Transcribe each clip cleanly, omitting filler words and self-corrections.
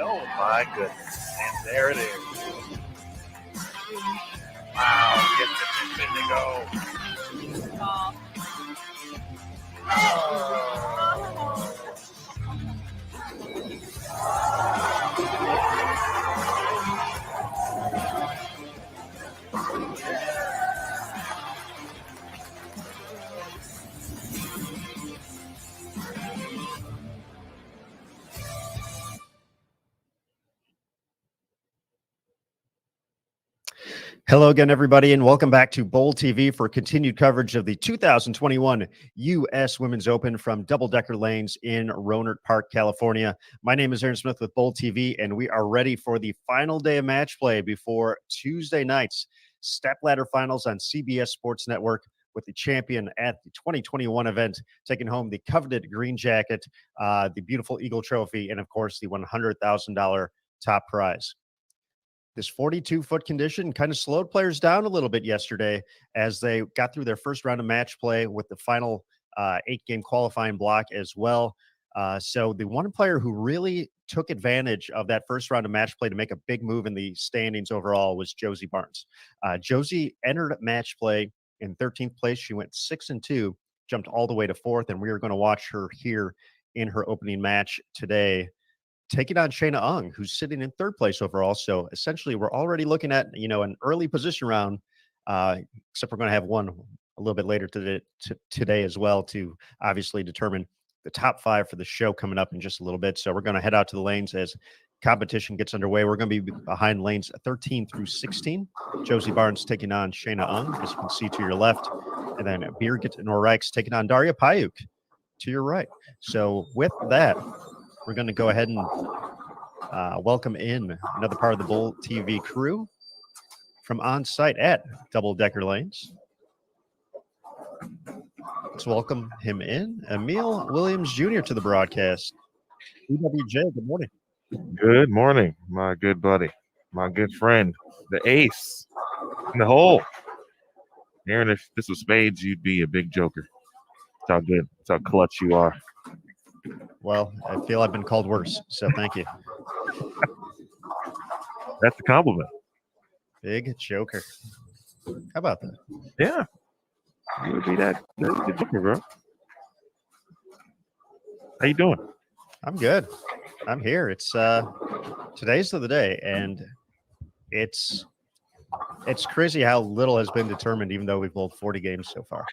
Oh, my goodness. And there it is. Wow, gets it to Indigo. Oh. Hello again, everybody, and welcome back to Bowl TV for continued coverage of the 2021 U.S. Women's Open from Double Decker Lanes in Rohnert Park, California. My name is Aaron Smith with Bowl TV, and we are ready for the final day of match play before Tuesday night's stepladder finals on CBS Sports Network, with the champion at the 2021 event taking home the coveted green jacket, the beautiful Eagle Trophy, and, of course, the $100,000 top prize. This 42-foot condition kind of slowed players down a little bit yesterday as they got through their first round of match play with the final 8-game qualifying block as well. So the one player who really took advantage of that first round of match play to make a big move in the standings overall was Josie Barnes. Josie entered match play in 13th place. She went 6-2, jumped all the way to 4th, and we are going to watch her here in her opening match today, taking on Shayna Ung, who's sitting in 3rd place overall. So essentially, we're already looking at, an early position round, except we're going to have one a little bit later today as well to obviously determine the top 5 for the show coming up in just a little bit. So we're going to head out to the lanes as competition gets underway. We're going to be behind lanes 13 through 16. Josie Barnes taking on Shayna Ung, as you can see to your left, and then Birgit Norrijks taking on Daria Payuk to your right. So with that, we're going to go ahead and welcome in another part of the Bowl TV crew from on site at Double Decker Lanes. Let's welcome him in. Emil Williams Jr. to the broadcast. EWJ, good morning. Good morning, my good buddy, my good friend, the ace in the hole. Aaron, if this was spades, you'd be a big joker. That's how good, that's how clutch you are. Well, I feel I've been called worse, so thank you. That's a compliment. Big joker. How about that? Yeah. You would be that good joker, bro. How you doing? I'm good. I'm here. It's today's the day, and it's crazy how little has been determined, even though we've bowled 40 games so far.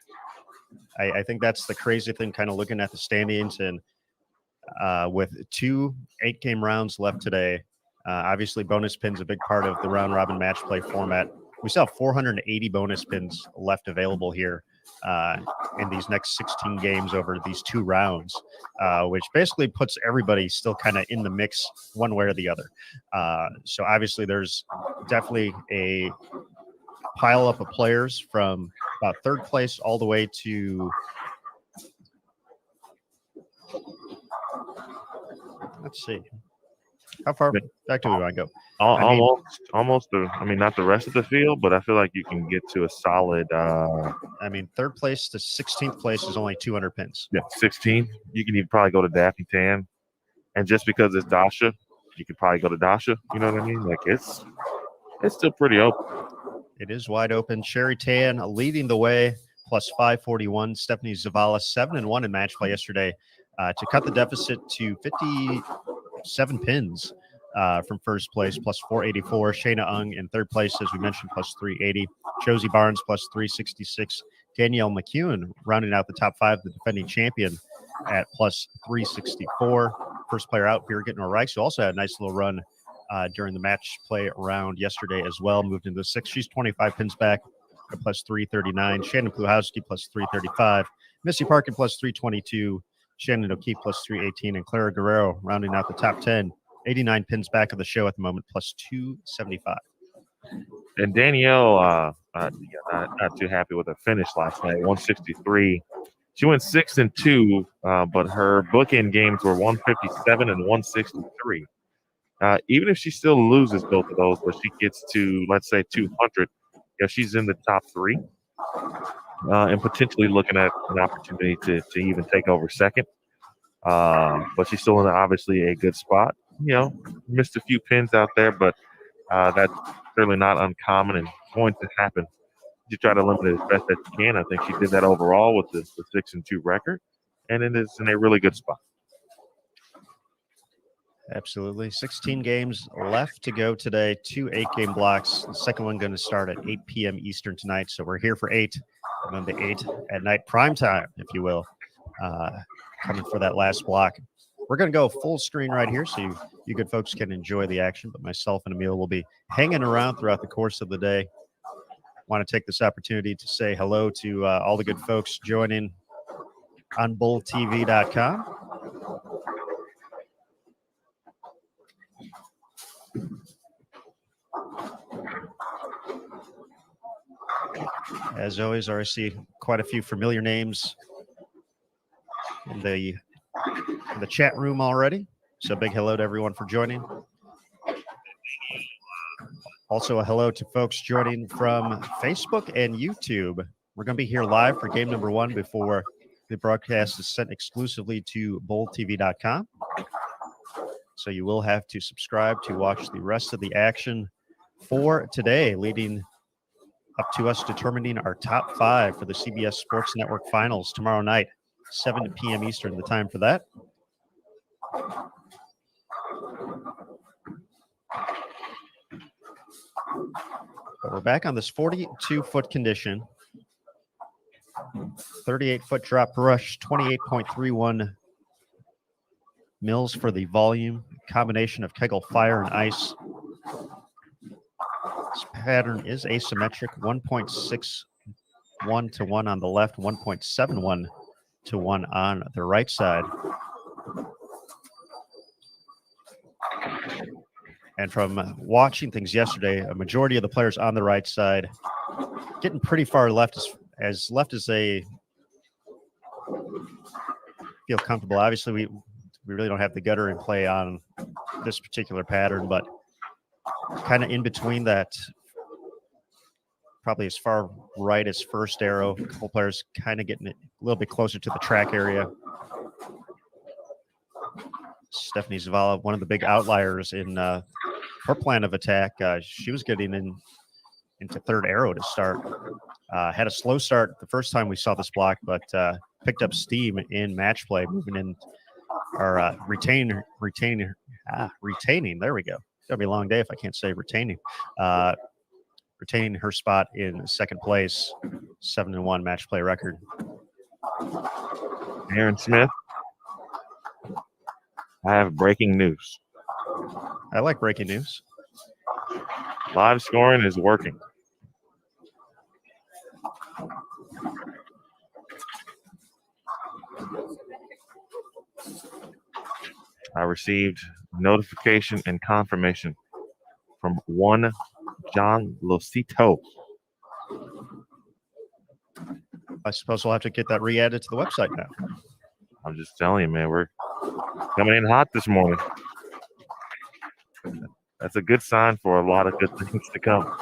I think that's the crazy thing, kind of looking at the standings, and with 2 8-game rounds left today. Obviously, bonus pins a big part of the round robin match play format. We still have 480 bonus pins left available here in these next 16 games over these 2 rounds, which basically puts everybody still kind of in the mix one way or the other. So obviously, there's definitely a pile up of players from about 3rd place all the way to, let's see, how far back do we want to go? Almost. I mean, not the rest of the field, but I feel like you can get to a solid. 3rd place to 16th place is only 200 pins. Yeah, 16. You can even probably go to Daphne Tan, and just because it's Dasha, you could probably go to Dasha. You know what I mean? Like it's still pretty open. It is wide open. Sherry Tan leading the way, plus 541. Stephanie Zavala 7-1 in match play yesterday to cut the deficit to 57 pins from 1st place, plus 484. Shayna Ung in 3rd place, as we mentioned, plus 380. Josie Barnes plus 366. Danielle McEwen rounding out the top 5, the defending champion, at plus 364. First player out, Birgit Norrijks, who also had a nice little run during the match play round yesterday as well. Moved into the 6th. She's 25 pins back at plus 339. Shannon Pluhowski plus 335. Missy Parkin plus 322. Shannon O'Keefe plus 318. And Clara Guerrero rounding out the top 10. 89 pins back of the show at the moment, plus 275. And Danielle, not too happy with her finish last night, 163. She went 6-2, but her bookend games were 157 and 163. Even if she still loses both of those, but she gets to, let's say, 200, she's in the top 3 and potentially looking at an opportunity to even take over 2nd. But she's still in obviously a good spot. missed a few pins out there, but that's certainly not uncommon and going to happen. You try to limit it as best that you can. I think she did that overall with the 6-2 record, and it is in a really good spot. Absolutely. 16 games left to go today, 2 8-game blocks. The second one going to start at 8 p.m. Eastern tonight. So we're here for 8, and then the 8 at night, prime time, if you will, coming for that last block. We're going to go full screen right here so you good folks can enjoy the action, but myself and Emil will be hanging around throughout the course of the day. Want to take this opportunity to say hello to all the good folks joining on BullTV.com. As always, I see quite a few familiar names in the chat room already. So big hello to everyone for joining. Also a hello to folks joining from Facebook and YouTube. We're going to be here live for game number 1 before the broadcast is sent exclusively to BullTV.com. So you will have to subscribe to watch the rest of the action for today, leading up to us determining our top 5 for the CBS Sports Network Finals tomorrow night, 7 p.m. Eastern, the time for that. But we're back on this 42-foot condition, 38-foot drop brush, 28.31 mils for the volume, combination of Kegel fire and ice. This pattern is asymmetric, 1.61 to 1 on the left, 1.71 to 1 on the right side. And from watching things yesterday, a majority of the players on the right side getting pretty far left as they feel comfortable. Obviously, we really don't have the gutter in play on this particular pattern, but kind of in between that, probably as far right as first arrow. A couple players kind of getting it a little bit closer to the track area. Stephanie Zavala, one of the big outliers in her plan of attack. She was getting into third arrow to start. Had a slow start the first time we saw this block, but picked up steam in match play, moving in or retaining. There we go. It's gonna be a long day if I can't say retaining. Retaining her spot in second place, 7-1 match play record. Aaron Smith, I have breaking news. I like breaking news. Live scoring is working. I received notification and confirmation from one John Losito. I suppose we'll have to get that re-added to the website now. I'm just telling you, man, we're coming in hot this morning. That's a good sign for a lot of good things to come.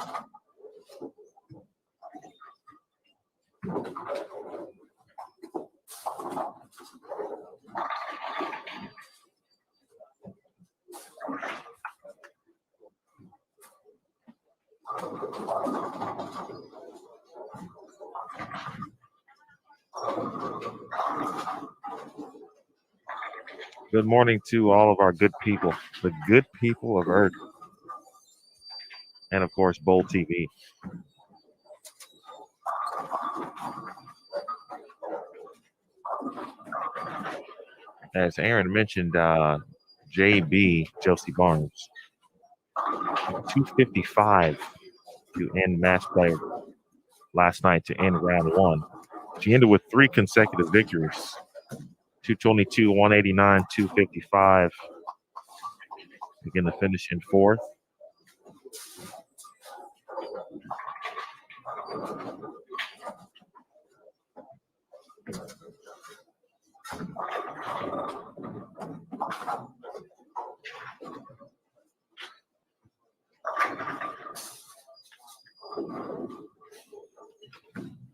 Good morning to all of our good people, the good people of Earth, and of course, Bull TV. As Aaron mentioned, JB, Josie Barnes, 255 to end match play last night to end round 1. She ended with 3 consecutive victories. 222, 189, 255. Again, to finish in 4th.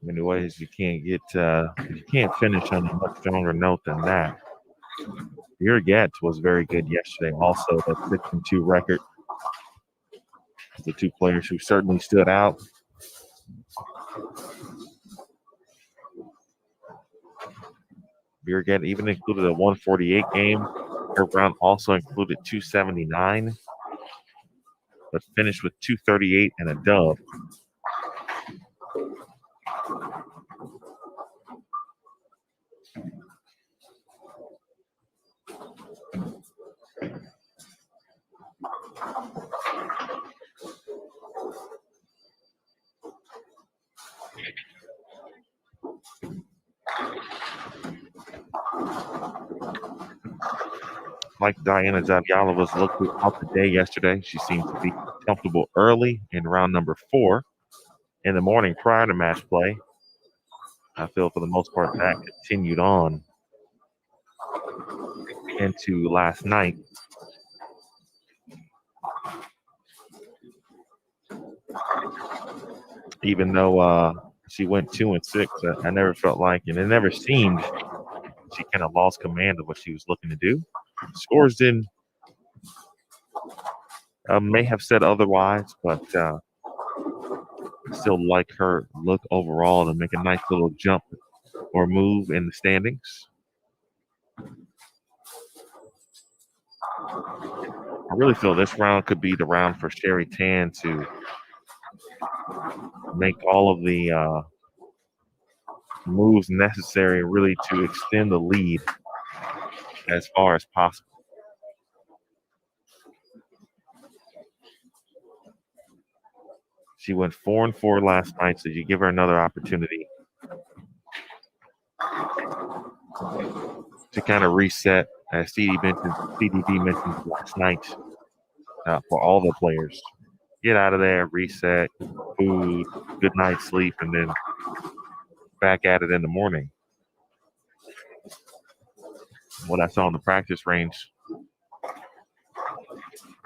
Many ways you can't finish on a much stronger note than that. Birgit was very good yesterday. Also, that 6-2 record. The two players who certainly stood out. Birgit even included a 148 game. Her round also included 279, but finished with 238 and a dub. Like Diana Zavjalova's looked throughout the day yesterday. She seemed to be comfortable early in round number 4. In the morning prior to match play, I feel for the most part that continued on into last night. Even though she went 2-6, I never felt like, and it never seemed she kind of lost command of what she was looking to do. Scores didn't may have said otherwise, but still like her look overall to make a nice little jump or move in the standings. I really feel this round could be the round for Sherry Tan to make all of the moves necessary really to extend the lead as far as possible. She went 4-4 last night, so you give her another opportunity to kind of reset, as CDB mentioned last night, for all the players. Get out of there, reset, food, good night's sleep, and then back at it in the morning. What I saw in the practice range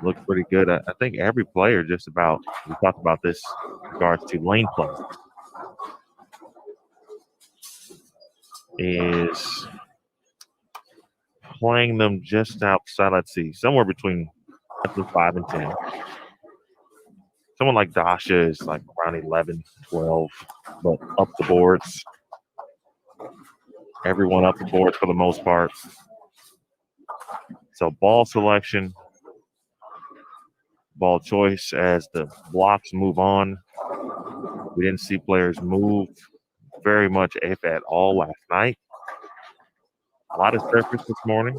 looked pretty good. I think every player just about, we talked about this in regards to lane play, is playing them just outside, let's see, somewhere between 5 and 10. Someone like Dasha is like around 11, 12, but up the boards. Everyone up the boards for the most part. So ball selection, ball choice as the blocks move on. We didn't see players move very much, if at all, last night. A lot of surface this morning.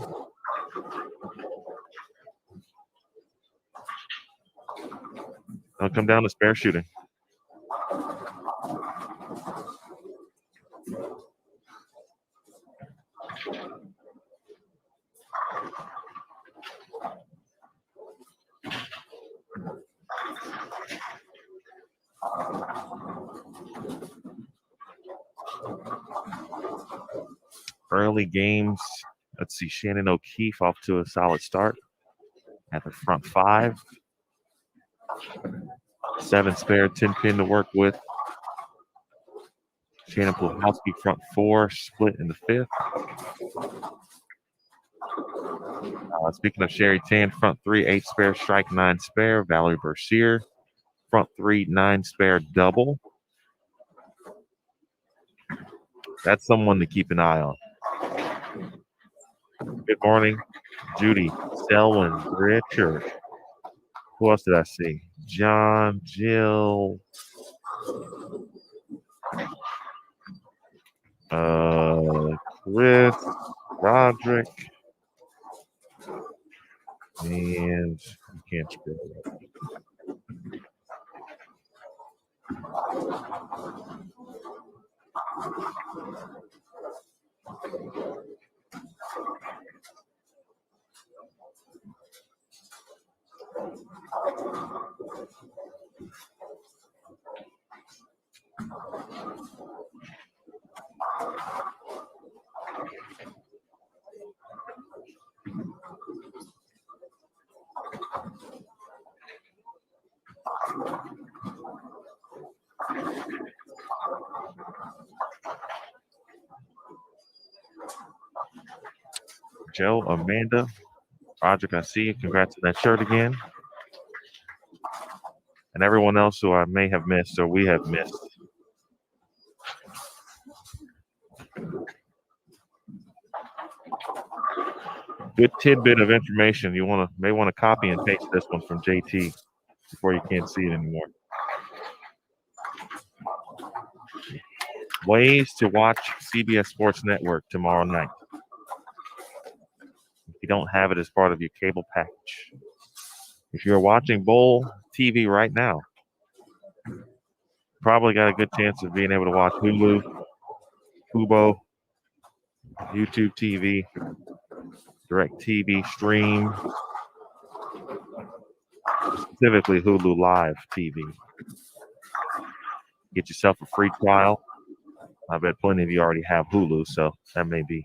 I'll come down to spare shooting. Early games. Let's see, Shannon O'Keefe off to a solid start at the front 5. 7 spare, 10 pin to work with. Shannon Puhalski front 4, split in the 5th. Speaking of Sherry Tan, front 3, 8 spare, strike 9 spare. Valerie Bercier, front 3, 9 spare, double. That's someone to keep an eye on. Good morning, Judy, Selwyn, Richard. Who else did I see? John, Jill, Chris, Roderick, and you can't scroll up. Joe, Amanda, Roderick, I see you. Congrats on that shirt again. And everyone else who I may have missed or we have missed. Good tidbit of information. You may want to copy and paste this one from JT before you can't see it anymore. Ways to watch CBS Sports Network tomorrow night. If you don't have it as part of your cable package. If you're watching Bowl TV right now, probably got a good chance of being able to watch Hulu, Fubo, YouTube TV, DirecTV Stream, specifically Hulu Live TV. Get yourself a free trial. I bet plenty of you already have Hulu, so that may be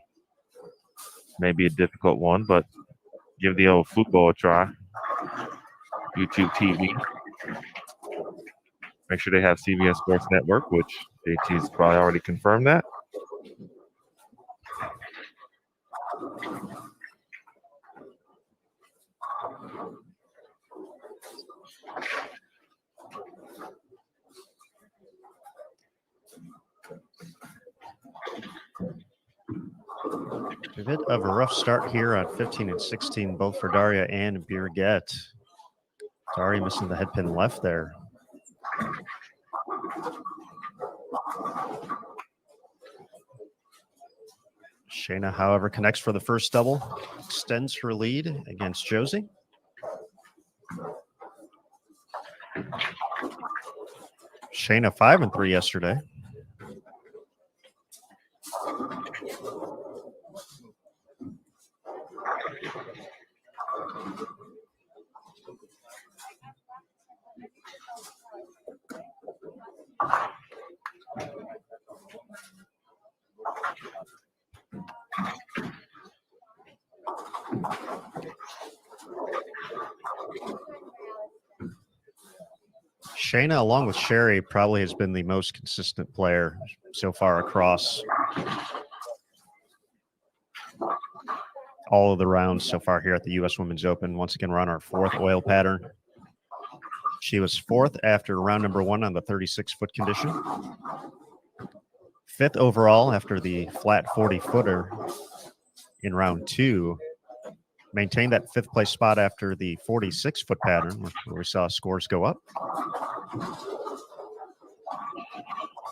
a difficult one, but give the old Fubo a try. YouTube TV. Make sure they have CBS Sports Network, which JT's probably already confirmed that. A bit of a rough start here on 15 and 16, both for Daria and Birgit. Daria missing the head pin left there. Shayna, however, connects for the first double, extends her lead against Josie. Shayna 5 and 3 yesterday. Shayna, along with Sherry, probably has been the most consistent player so far across all of the rounds so far here at the U.S. Women's Open. Once again, we're on our fourth oil pattern. She was fourth after round number 1 on the 36-foot condition. Fifth overall after the flat 40-footer in round 2. Maintained that fifth place spot after the 46-foot pattern where we saw scores go up.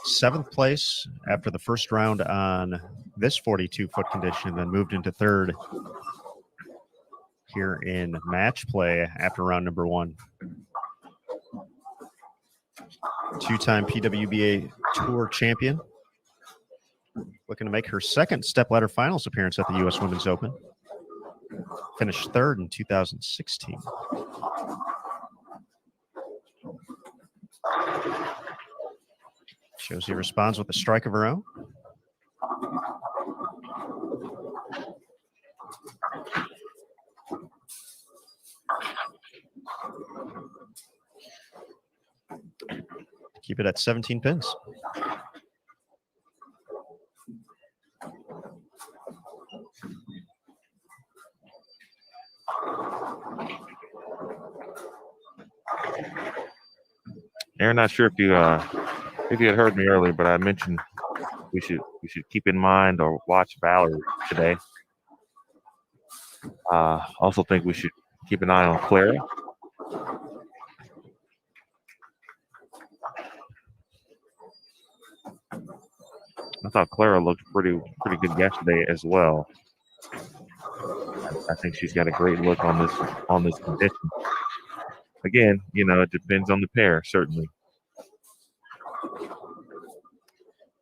7th place after the first round on this 42-foot condition, then moved into 3rd here in match play after round number 1. 2-time PWBA Tour champion. Looking to make her second stepladder finals appearance at the U.S. Women's Open. Finished 3rd in 2016. Josie responds with a strike of her own. Keep it at 17 pins. Aaron, not sure if you had heard me earlier, but I mentioned we should keep in mind or watch Valerie today. Also think we should keep an eye on Clara. I thought Clara looked pretty good yesterday as well. I think she's got a great look on this condition. Again, it depends on the pair, certainly.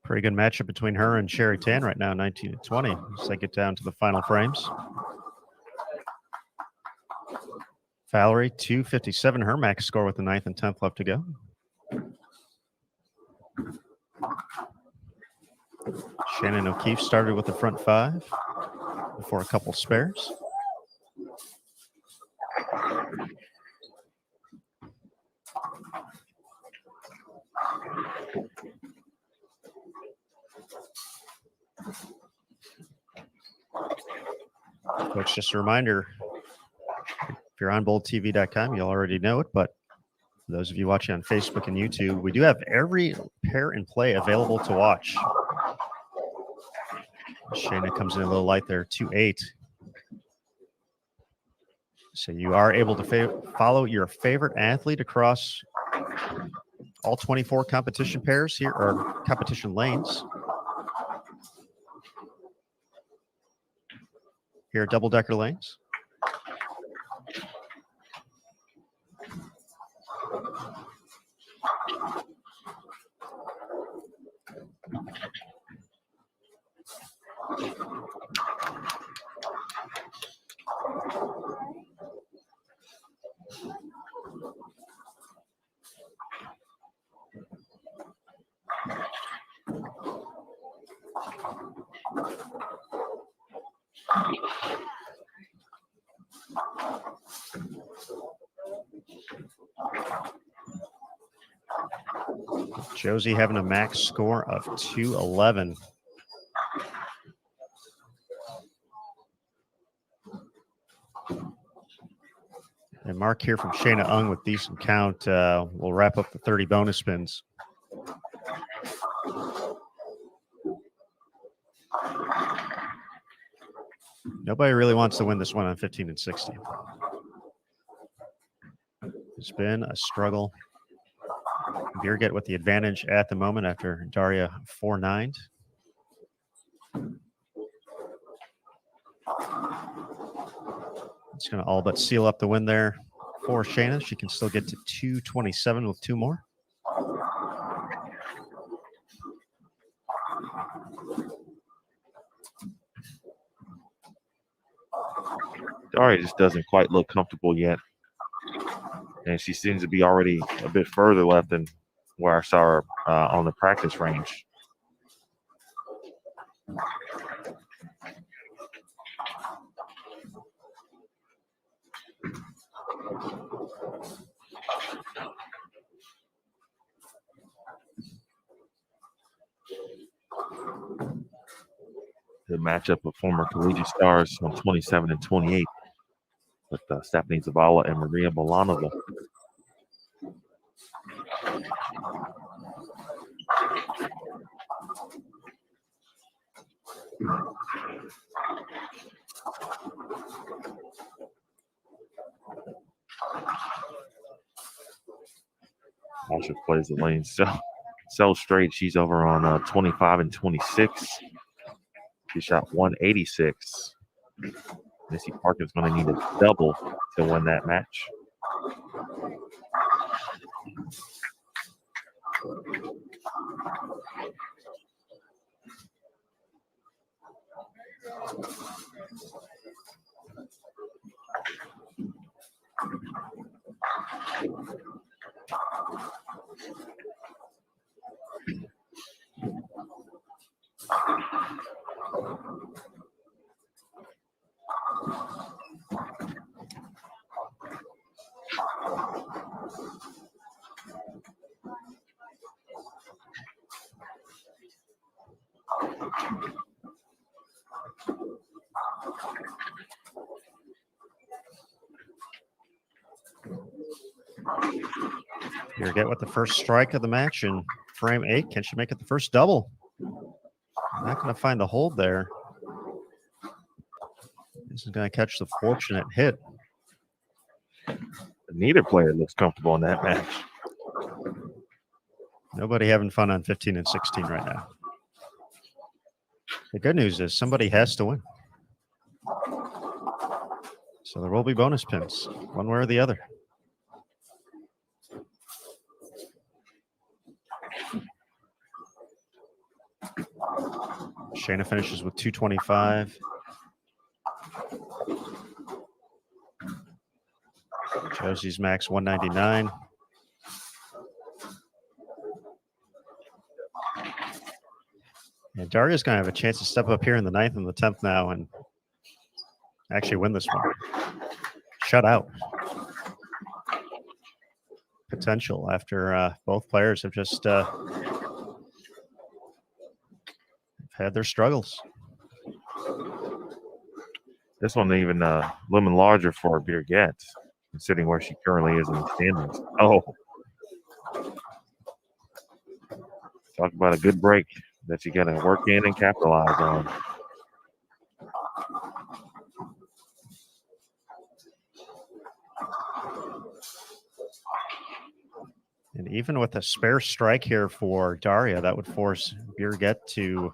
Pretty good matchup between her and Sherry Tan right now, 19 and 20. As they get down to the final frames. Valerie, 257, her max score with the 9th and 10th left to go. Shannon O'Keefe started with the front 5 before a couple spares. Folks, just a reminder, if you're on boldtv.com, you'll already know it, but for those of you watching on Facebook and YouTube, we do have every pair in play available to watch. Shayna comes in a little light there, 2-8. So you are able to follow your favorite athlete across all 24 competition pairs here, or competition lanes. Here at Double Decker Lanes. Josie having a max score of 211. And Mark here from Shayna Ung with decent count. We'll wrap up the 30 bonus spins. Nobody really wants to win this one on 15 and 16. It's been a struggle. Birgit with the advantage at the moment after Daria 4-9'd. It's going to all but seal up the win there for Shayna. She can still get to 227 with two more. Daria just doesn't quite look comfortable yet. And she seems to be already a bit further left than where I saw her on the practice range. The matchup of former collegiate stars on 27 and 28 with Stephanie Zavala and Maria Milanova. Asher plays the lane so straight. She's over on 25 and 26. She shot 186. Missy Parker's going to need a double to win that match. Birgit with the first strike of the match in frame 8. Can she make it the first double? Not going to find the hold there. This is going to catch the fortunate hit. Neither player looks comfortable in that match. Nobody having fun on 15 and 16 right now. The good news is somebody has to win. So there will be bonus pins, one way or the other. Shayna finishes with 225. Josie's max 199. And Daria's going to have a chance to step up here in the 9th and the 10th now and actually win this one. Shut out. Potential after both players have just had their struggles. This one even a little larger for Birgit, considering where she currently is in the standings. Oh, talk about a good break that you got to work in and capitalize on. And even with a spare strike here for Daria, that would force Birgit to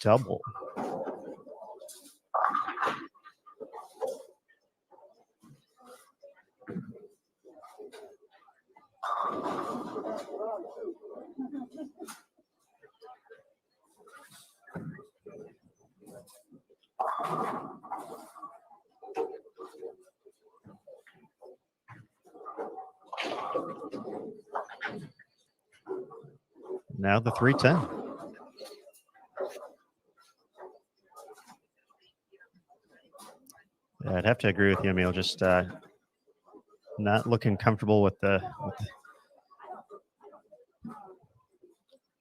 double. Now the 310. Yeah, I'd have to agree with you, Emil. Just not looking comfortable with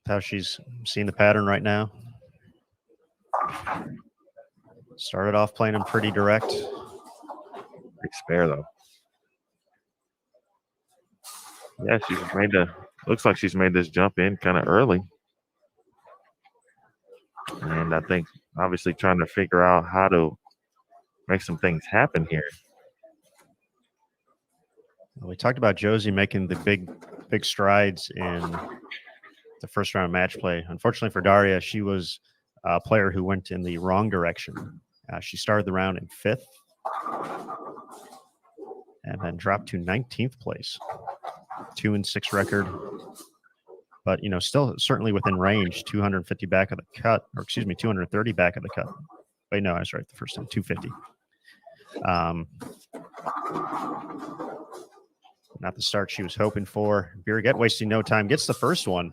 how she's seeing the pattern right now. Started off playing him pretty direct. Big spare though. Yeah, she's made looks like she's made this jump in kind of early. And I think obviously trying to figure out how to make some things happen here. We talked about Josie making the big strides in the first round match play. Unfortunately for Daria, she was a player who went in the wrong direction. She started the round in 5th and then dropped to 19th place. 2-6 record. But, you know, still certainly within range, 250 back of the cut, or excuse me, 230 back of the cut. Wait, no, I was right the first time, 250. Not the start she was hoping for. Birgit wasting no time, gets the first one.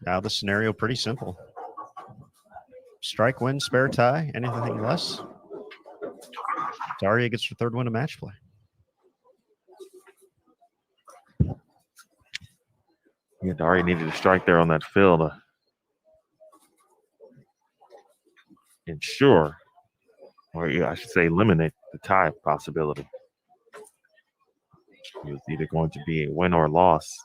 Now the scenario pretty simple. Strike, win, spare, tie, anything less. Daria gets her 3rd win of match play. Yeah, Daria needed to strike there on that fill to ensure, or I should say eliminate the tie possibility. It was either going to be a win or a loss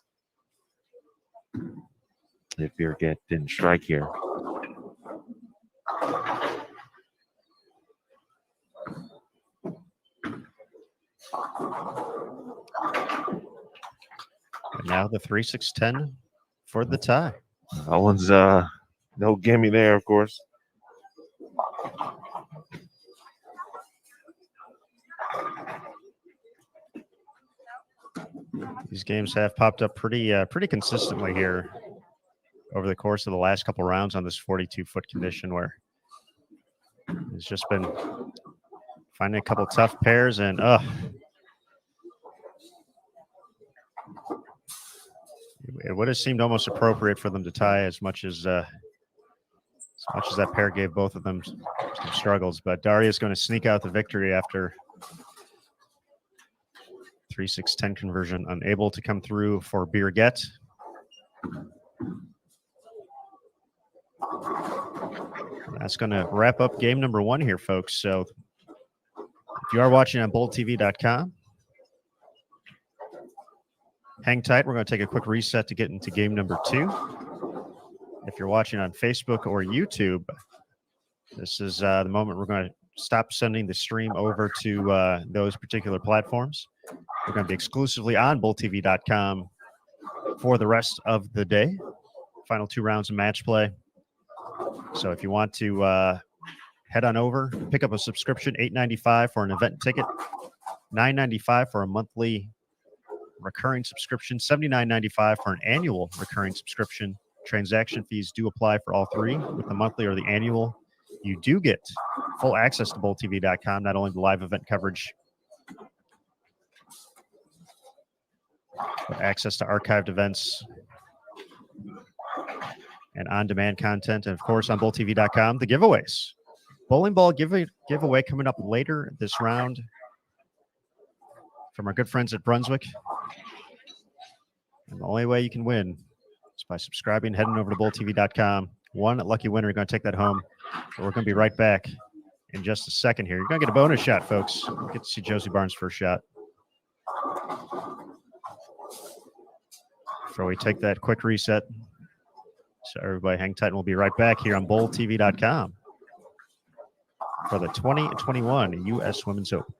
if Birgit didn't strike here. And now the 3-6-10 for the tie. That one's no gimme there, of course. These games have popped up pretty consistently here over the course of the last couple rounds on this 42-foot condition, where it's just been finding a couple tough pairs, and it would have seemed almost appropriate for them to tie as much as that pair gave both of them some struggles. But Daria's going to sneak out the victory after 3-6-10 conversion, unable to come through for Birgit. That's going to wrap up game number 1 here, folks. So if you are watching on BoldTV.com, hang tight. We're going to take a quick reset to get into game number 2. If you're watching on Facebook or YouTube, this is the moment we're going to stop sending the stream over to those particular platforms. We're going to be exclusively on BoldTV.com for the rest of the day. Final 2 rounds of match play. So if you want to head on over, pick up a subscription, $8.95 for an event ticket, $9.95 for a monthly recurring subscription, $79.95 for an annual recurring subscription. Transaction fees do apply for all 3. With the monthly or the annual, you do get full access to BoldTV.com, not only the live event coverage, but access to archived events and on-demand content. And, of course, on BoldTV.com, the giveaways. Bowling ball giveaway coming up later this round from our good friends at Brunswick. And the only way you can win is It's by subscribing, heading over to BullTV.com. One lucky winner, you're going to take that home. So we're going to be right back in just a second here. You're going to get a bonus shot, folks. We'll get to see Josie Barnes' first shot. Before we take that quick reset. So everybody hang tight, and we'll be right back here on BullTV.com for the 2021 U.S. Women's Open.